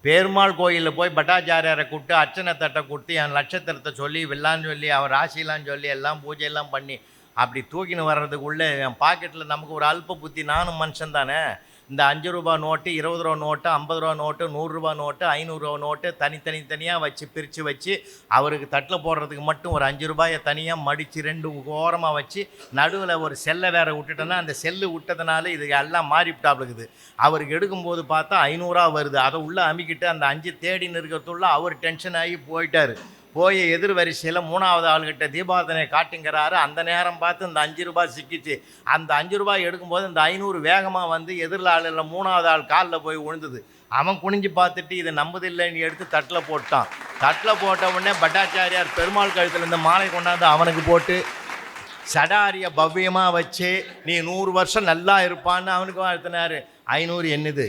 பெருமாள் கோயிலில் போய் பட்டாச்சாரியாரை கூப்பிட்டு அர்ச்சனை தட்டை கொடுத்து என் நட்சத்திரத்தை சொல்லி வில்லான்னு சொல்லி அவன் ராசிலான்னு சொல்லி எல்லாம் பூஜையெல்லாம் பண்ணி அப்படி தூக்கின்னு வர்றதுக்குள்ளே என் பாக்கெட்டில் நமக்கு ஒரு அல்ப புத்தி, நானும் மனுஷன் தானே, இந்த 5 ரூபா நோட்டு, 20 ரூபா நோட்டு, 50 ரூபா நோட்டு, 100 ரூபா நோட்டு, 500 ரூபா நோட்டு தனித்தனியாக வச்சு பிரித்து வச்சு அவருக்கு தட்டில் போடுறதுக்கு மட்டும் ஒரு 5 ரூபாயை தனியாக மடித்து 2 ஓரமாக வச்சு நடுவில் ஒரு செல்லை வேறு விட்டுட்டோன்னா அந்த செல்லு விட்டதுனால இது எல்லாம் மாறிவிட்டாப்ளுக்குது. அவருக்கு எடுக்கும்போது பார்த்தா 500 வருது. அதை உள்ளே அமுக்கிட்டு அந்த 5 தேடின்னு இருக்கிறதுள்ள அவர் டென்ஷன் ஆகி போயிட்டார். போய் எதிர் வரிசையில் 3வது ஆள்கிட்ட தீபாவதனை காட்டுங்கிறாரு. அந்த நேரம் பார்த்து இந்த 5 ரூபாய் சிக்கிச்சு. அந்த 5 ரூபாய் எடுக்கும்போது இந்த 500 வேகமாக வந்து எதிரில் ஆளில் 3வது ஆள் காலில் போய் விழுந்தது. அவன் குனிஞ்சு பார்த்துட்டு இதை நம்பதில்லைன்னு எடுத்து தட்டில் போட்டான். தட்டில் போட்ட உடனே பட்டாச்சாரியார் பெருமாள் கழுத்தில் இந்த மாலை கொண்டாந்து அவனுக்கு போட்டு சடாரிய பவ்யமாக வச்சு நீ 100 வருஷம் நல்லா இருப்பான்னு அவனுக்கு வாழ்த்தினார். 500 என்னது?